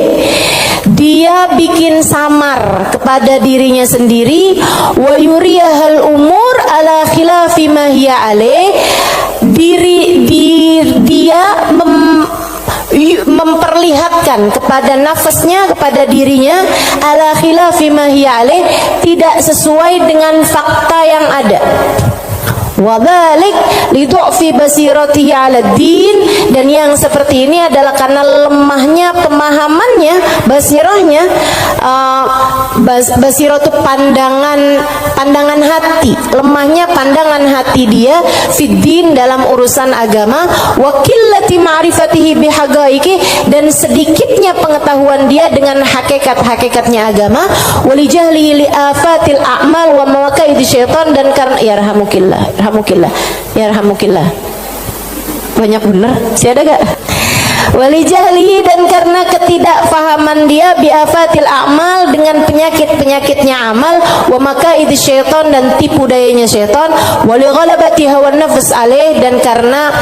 Dia bikin samar kepada dirinya sendiri, wa yuriyahal umur ala khilafi ma hiya alaih. Dia memperlihatkan kepada nafasnya, kepada dirinya, ala khilafi ma hiya alaih, tidak sesuai dengan fakta yang ada. Wadhalik lidu'fi basiratihi 'ala din, dan yang seperti ini adalah karena lemahnya pemahamannya, basirahnya. Basirah itu pandangan hati, lemahnya pandangan hati dia fiddin, dalam urusan agama, wa qillati ma'rifatihi bihaqaiqi, dan sedikitnya pengetahuan dia dengan hakikat-hakikatnya agama, walijahlihi li afatil a'mal wa mawaqa'idi syaitan, dan karena yarhamukillah banyak bener sih, ada gak? Walijahlihi, dan karena ketidakfahaman dia biafatil a'mal, dengan penyakit-penyakitnya amal, wa makaidi syaitan, dan tipu dayanya syaitan, wali ghalabati hawa nafs alaih, dan karena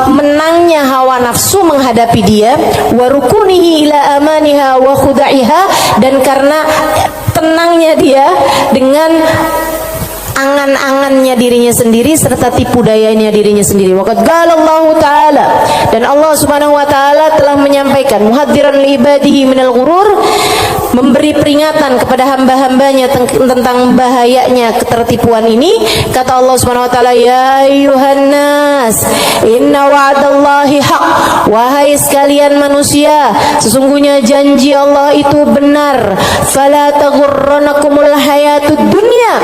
menangnya hawa nafsu menghadapi dia, wa rukunihi ila amaniha wa khuda'iha, dan karena tenangnya dia dengan angan-angannya dirinya sendiri serta tipu dayanya dirinya sendiri. Waqad qala Allah taala, dan Allah Subhanahu wa taala telah menyampaikan, muhadziran li ibadihi minal ghurur, memberi peringatan kepada hamba-hambanya tentang bahayanya ketertipuan ini. Kata Allah Subhanahu wa taala, ya ayyuhan nas inna wa'dallahi haq, wahai sekalian manusia, sesungguhnya janji Allah itu benar. Fala taghurranakumul hayatud dunya,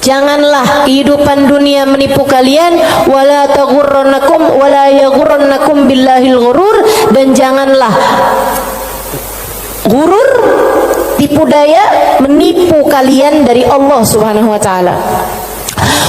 janganlah kehidupan dunia menipu kalian, wala taghurrannakum wala yaghurrannakum billahil ghurur, dan janganlah ghurur, tipu daya, menipu kalian dari Allah Subhanahu wa taala.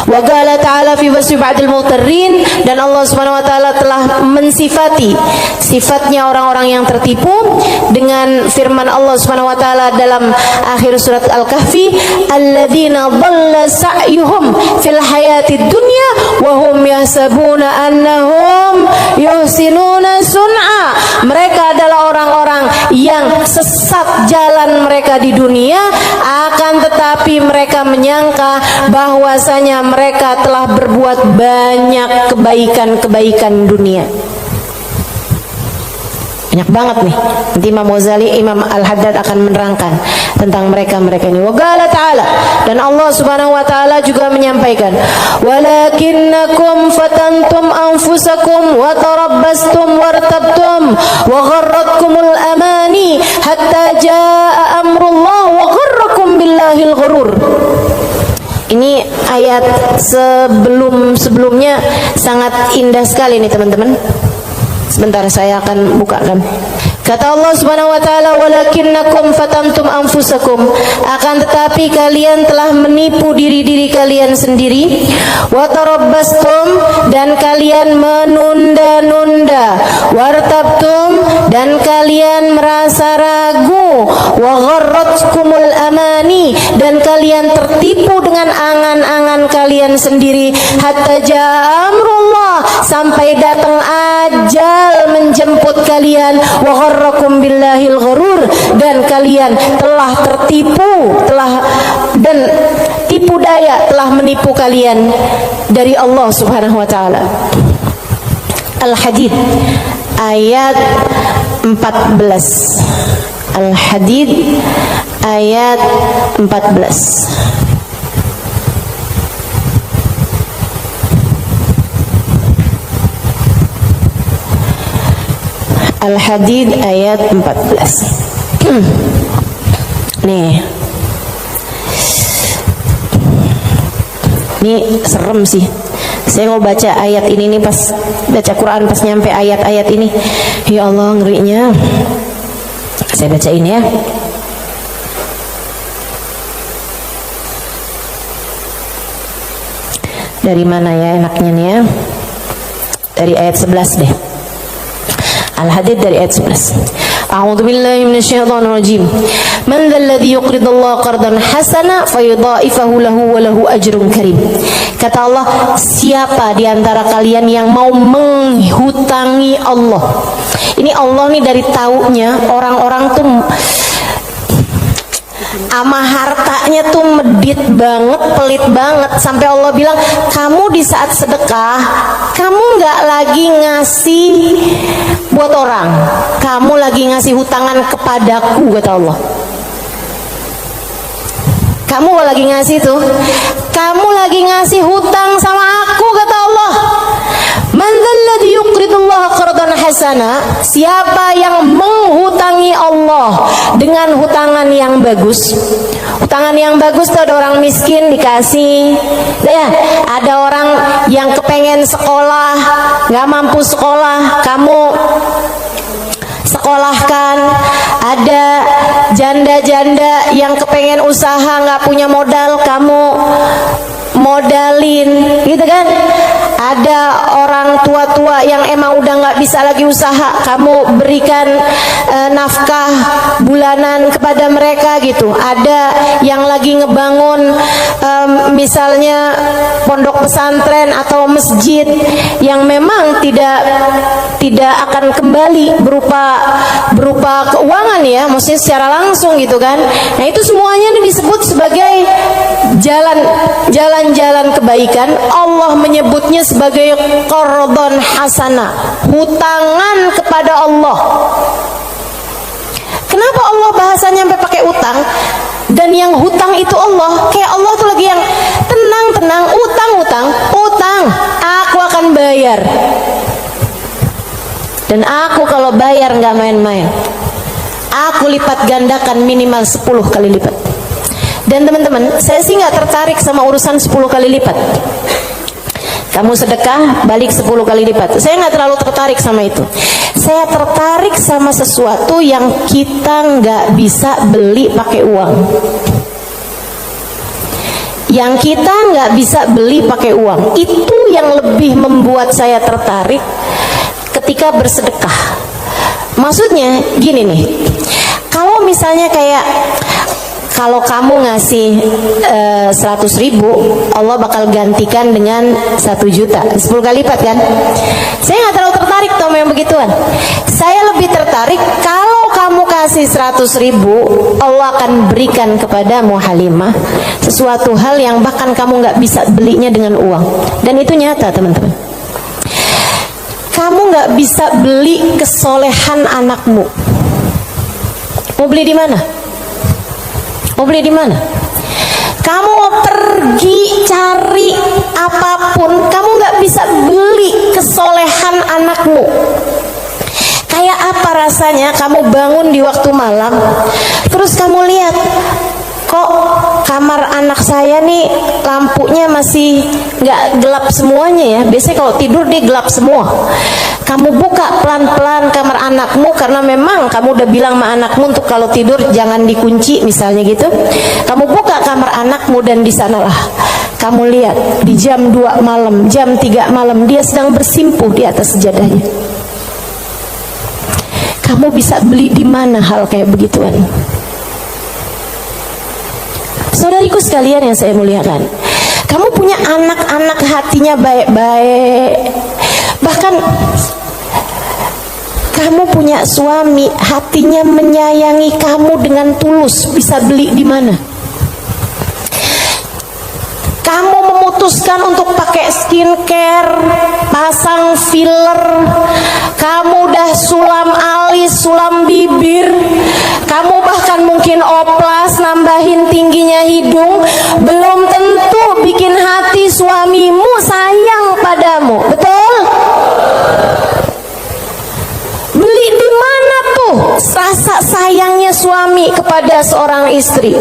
Wa qala ta'ala fi wasfi ba'dil mughtarrin, dan Allah Subhanahu wa taala telah mensifati sifatnya orang-orang yang tertipu dengan firman Allah Subhanahu wa taala dalam akhir surat Al-Kahfi, alladzina dhalla sa'yuhum fil hayatid dunya wa hum yahsabuna annahum yuhsinuna sun'a. Mereka adalah orang-orang yang sesat jalan mereka di dunia, akan tetapi mereka menyangka bahwasanya mereka telah berbuat banyak kebaikan-kebaikan dunia. Banyak banget nih. Nanti Imam Ghazali, Imam Al-Haddad akan menerangkan tentang mereka-mereka ini. Wa qala ta'ala, dan Allah Subhanahu wa taala juga menyampaikan, walakinnakum fatantum anfusakum wa tarabbastum wartabtum wa gharratkumul amani hatta jaa amrullah wa gharrakum billahil ghurur. Ini ayat sebelumnya sangat indah sekali nih teman-teman. Sebentar saya akan bukakan. Kata Allah Subhanahu wa taala, "Walakinnakum fatantum anfusakum." Akan tetapi kalian telah menipu diri-diri kalian sendiri. Wa tarabbastum, dan kalian menunda-nunda. Wartabtum, dan kalian merasa ragu. Wa gharratkumul amani, dan kalian tertipu dengan angan-angan kalian sendiri. Hatta ja'a amrullah, sampai datang ajal menjemput kalian. Wa gharrakum billahil gharur, dan kalian telah tertipu, dan tipu daya telah menipu kalian dari Allah Subhanahu wa taala. Al-Hadid ayat 14. Al-Hadid ayat 14. Al-Hadid ayat 14. Nih. Ini serem sih. Saya mau baca ayat ini nih, pas baca Quran pas nyampe ayat-ayat ini. Ya Allah, ngerinya. Saya bacain ya. Dari mana ya enaknya nih ya? Dari ayat 11 deh. Al-Hadid dari ayat 11. A'udzu billahi minasyaitonir rajim. Man dzalladzi yuqridullaha qardan hasana fayudha'ifahu lahu wa lahu ajrun karim. Kata Allah, siapa di antara kalian yang mau menghutangi Allah? Ini Allah nih dari taunya orang-orang tuh ama hartanya tuh medit banget, pelit banget, sampai Allah bilang, kamu di saat sedekah kamu nggak lagi ngasih buat orang, kamu lagi ngasih hutangan kepadaku, kata Allah. Kamu lagi ngasih tuh, kamu lagi ngasih hutang sama aku, kata Allah. Man dzalladzi yuqridullaha qardan hasana, siapa yang menghutangi Allah dengan hutangan yang bagus. Hutangan yang bagus tuh ada orang miskin dikasih, ya, ada orang yang kepengen sekolah nggak mampu sekolah, kamu sekolahkan. Ada janda-janda yang kepengen usaha nggak punya modal, kamu modalin, gitu kan. Ada orang tua-tua yang emang udah nggak bisa lagi usaha, kamu berikan nafkah bulanan kepada mereka gitu. Ada yang lagi ngebangun misalnya pondok pesantren atau masjid yang memang tidak akan kembali berupa keuangan ya, maksudnya secara langsung gitu kan. Nah itu semuanya disebut sebagai jalan-jalan kebaikan. Allah menyebutnya sebagai qardhan hasana, hutangan kepada Allah. Kenapa Allah bahasanya sampai pakai utang? Dan yang hutang itu Allah, kayak Allah tuh lagi yang tenang, utang, aku akan bayar. Dan aku kalau bayar nggak main-main, aku lipat gandakan minimal 10 kali lipat. Dan teman-teman, saya sih nggak tertarik sama urusan 10 kali lipat. Kamu sedekah balik 10 kali lipat, saya nggak terlalu tertarik sama itu. Saya tertarik sama sesuatu yang kita nggak bisa beli pakai uang, yang kita nggak bisa beli pakai uang. Itu yang lebih membuat saya tertarik ketika bersedekah. Maksudnya gini nih, kalau misalnya kayak kalau kamu ngasih 100.000, Allah bakal gantikan dengan 1 juta, 10 kali lipat kan. Saya nggak terlalu tertarik sama yang begituan. Saya lebih tertarik kalau kamu kasih 100.000, Allah akan berikan kepadamu Halimah sesuatu hal yang bahkan kamu nggak bisa belinya dengan uang. Dan itu nyata teman-teman. Kamu nggak bisa beli kesolehan anakmu. Mau beli di mana? Mau beli di mana? Kamu mau pergi cari apapun, kamu nggak bisa beli kesolehan anakmu. Kayak apa rasanya kamu bangun di waktu malam, terus kamu lihat, kok kamar kamar anak saya nih lampunya masih nggak gelap semuanya ya. Biasanya kalau tidur dia gelap semua. Kamu buka pelan-pelan kamar anakmu, karena memang kamu udah bilang sama anakmu untuk kalau tidur jangan dikunci misalnya gitu. Kamu buka kamar anakmu dan di sanalah kamu lihat di jam 2 malam, jam 3 malam dia sedang bersimpuh di atas sejadahnya. Kamu bisa beli di mana hal kayak begituan? Saudariku sekalian yang saya muliakan, kamu punya anak-anak hatinya baik-baik, bahkan kamu punya suami hatinya menyayangi kamu dengan tulus, bisa beli di mana? Kamu memutuskan untuk pakai skincare, pasang filler, kamu udah sulam alis, sulam bibir, kamu bahkan mungkin oplas, nambahin tingginya hidung, belum tentu bikin hati suamimu sayang padamu, betul? Beli di mana tuh rasa sayangnya suami kepada seorang istri?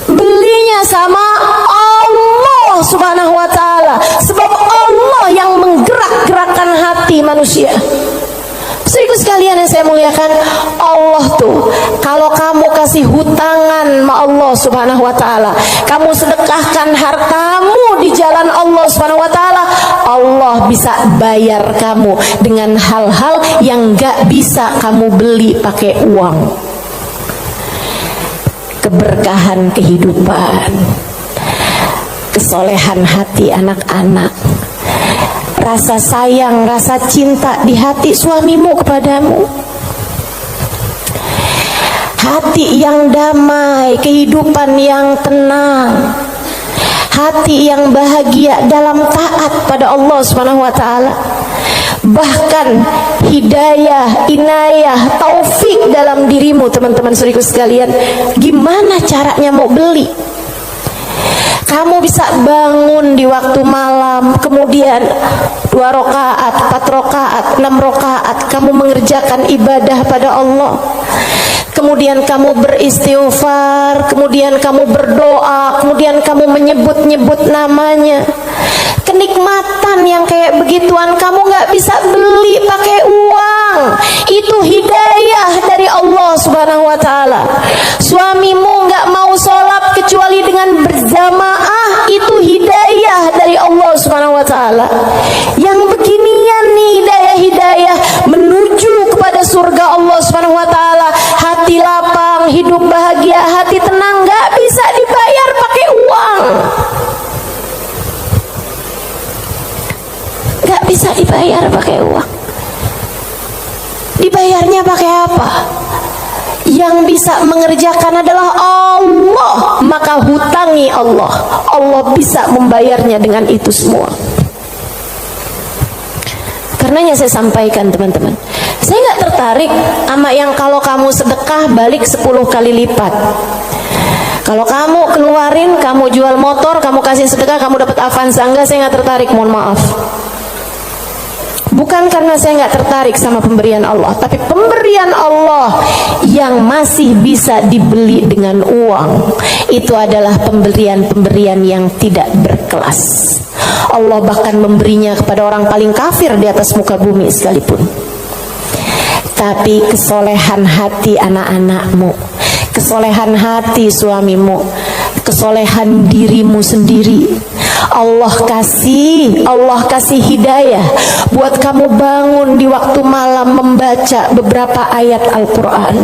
Belinya sama Allah Subhanahu wa ta'ala, sebab Allah yang menggerak-gerakkan hati manusia. Saudaraku sekalian yang saya muliakan, Allah tuh kalau kamu kasih hutangan sama Allah Subhanahu wa ta'ala, kamu sedekahkan hartamu di jalan Allah Subhanahu wa ta'ala, Allah bisa bayar kamu dengan hal-hal yang gak bisa kamu beli pakai uang. Keberkahan kehidupan, kesolehan hati anak-anak, rasa sayang, rasa cinta di hati suamimu kepadamu, hati yang damai, kehidupan yang tenang, hati yang bahagia dalam taat pada Allah Subhanahu wa ta'ala. Bahkan hidayah, inayah, taufik dalam dirimu, teman-teman saudaraku sekalian. Gimana caranya mau beli? Kamu bisa bangun di waktu malam, kemudian 2 rakaat, 4 rakaat, 6 rakaat, kamu mengerjakan ibadah pada Allah. Kemudian kamu beristighfar, kemudian kamu berdoa, kemudian kamu menyebut-nyebut namanya. Kenikmatan yang kayak begituan kamu gak bisa beli pakai uang. Itu hidayah dari Allah Subhanahu wa ta'ala. Suamimu gak mau sholat kecuali dengan berjamaah, itu hidayah dari Allah Subhanahu wa ta'ala. Yang beginian nih hidayah-hidayah menuju kepada surga Allah Subhanahu wa ta'ala, hati lapang, hidup bahagia, hati tenang, gak bisa dibayar pakai uang. Gak bisa dibayar pakai uang. Dibayarnya pakai apa? Yang bisa mengerjakan adalah Allah, maka hutangi Allah. Allah bisa membayarnya dengan itu semua. Karenanya saya sampaikan teman-teman, saya nggak tertarik sama yang kalau kamu sedekah balik 10 kali lipat. Kalau kamu keluarin, kamu jual motor, kamu kasih sedekah, kamu dapat Avanza, enggak, saya nggak tertarik, mohon maaf. Bukan karena saya nggak tertarik sama pemberian Allah, tapi pemberian Allah yang masih bisa dibeli dengan uang, itu adalah pemberian-pemberian yang tidak berkelas. Allah bahkan memberinya kepada orang paling kafir di atas muka bumi sekalipun. Tapi kesolehan hati anak-anakmu, kesolehan hati suamimu, kesolehan dirimu sendiri, Allah kasih hidayah buat kamu bangun di waktu malam membaca beberapa ayat Al-Quran.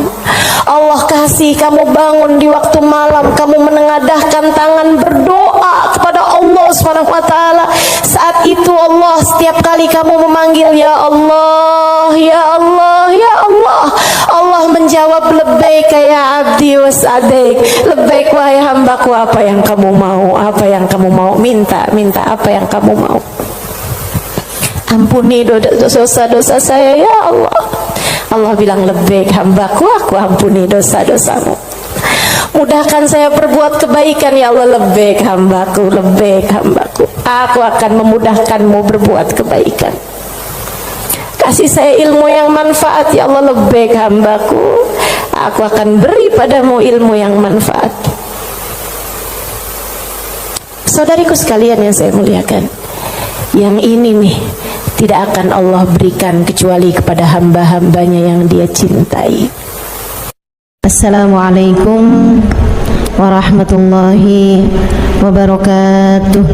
Allah kasih kamu bangun di waktu malam, kamu menengadahkan tangan berdoa kepada Allah Subhanahu wa ta'ala. Saat itu Allah, setiap kali kamu memanggil ya Allah, ya Allah, ya Allah, Allah menjawab labbaik ya abdi was'adaik, labbaik wahai hambaku, apa yang kamu mau, apa yang kamu mau, minta apa yang kamu mau. Ampuni dosa-dosa saya ya Allah. Allah bilang labbaik hambaku, aku ampuni dosa-dosamu. Mudahkan saya berbuat kebaikan ya Allah, labbaik hambaku, labbaik hambaku, aku akan memudahkanmu berbuat kebaikan. Kasih saya ilmu yang manfaat ya Allah, labbaik hambaku, aku akan beri padamu ilmu yang manfaat. Saudariku sekalian yang saya muliakan, yang ini nih tidak akan Allah berikan kecuali kepada hamba-hambanya yang Dia cintai. Assalamualaikum warahmatullahi wabarakatuh.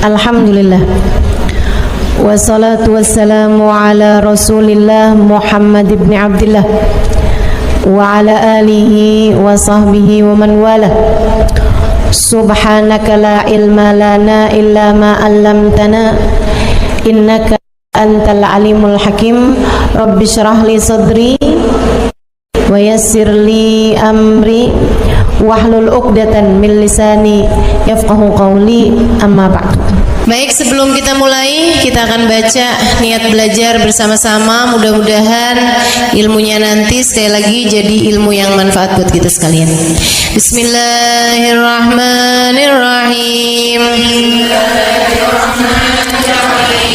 Alhamdulillah, wassalatu wassalamu ala Rasulillah Muhammad ibn Abdullah wa ala alihi wa sahbihi wa man wala. Subhanaka la ilma lana illa ma 'allamtana innaka antal alimul hakim. Rabbi shrah li sadri wa yassir li amri wahlul 'uqdatan min lisani yafqahu qawli. Amma ba'du. Baik, sebelum kita mulai, kita akan baca niat belajar bersama-sama. Mudah-mudahan ilmunya nanti sekali lagi jadi ilmu yang manfaat buat kita sekalian. Bismillahirrahmanirrahim.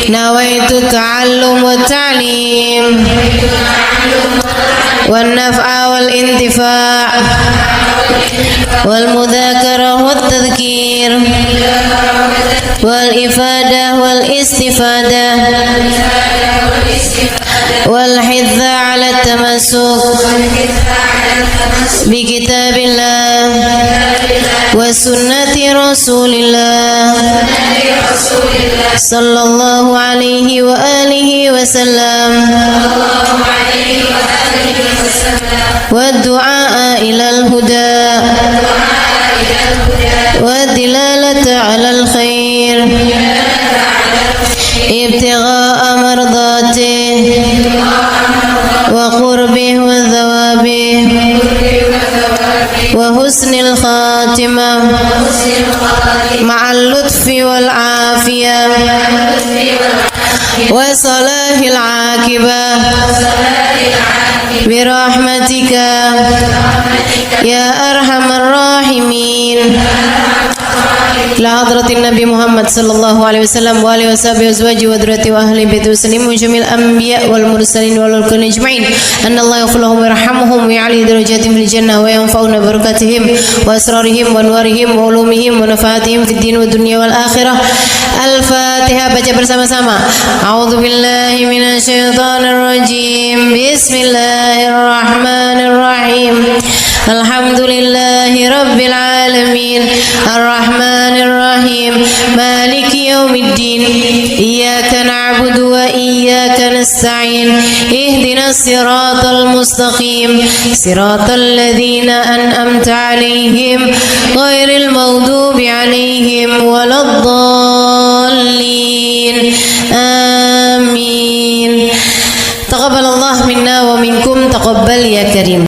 Nawaitu ta'allum wa ta'lim wan naf'a wal intifa' wal mudzakarah wat tadhkir wal ifadah wal istifadah wal hidza ala tamassuk bi kitabillah wa sunnati rasulillah sallallahu alaihi wa alihi wa sallam wa du'a ilal huda wa dilalata ala al khair ibtigha'a mardatih wa qurbih wa thawabih wa husnil khatimah ma'al lutfi wal afiyah wa salahil aqibah birahmatika ya arhamar rahimin. La hadratin Nabi Muhammad sallallahu alaihi wasallam wa alihi washabihi azwaji wa dzurriyyati wa ahli baiti wasallim wa jamil anbiya wal mursalin wal ulul ajma'in. Anna Allah yaghfir lahum wa yarhamuhum wa ya'li darajatihim fil jannah wa yanfa'una barakatihim wa asrarihim wa anwarihim wa ulumihim wa nafaatihim fid din wa dunya wal akhirah. Al-Fatihah, baca bersama-sama. A'udzu billahi minasy syaithanir rajim. Bismillahirrahmanirrahim. Alhamdulillahi rabbil alamin. Ar-Rahmanir Rahim. Maliki yaumiddin. Iyyaka na'budu wa iyyaka nasta'in. Ihdinas siratal mustaqim. Siratal ladzina an'amta 'alaihim ghairil maghdubi 'alaihim waladdallin. Amin. Taqabbalallahu minna wa minkum. Taqabbal ya karim.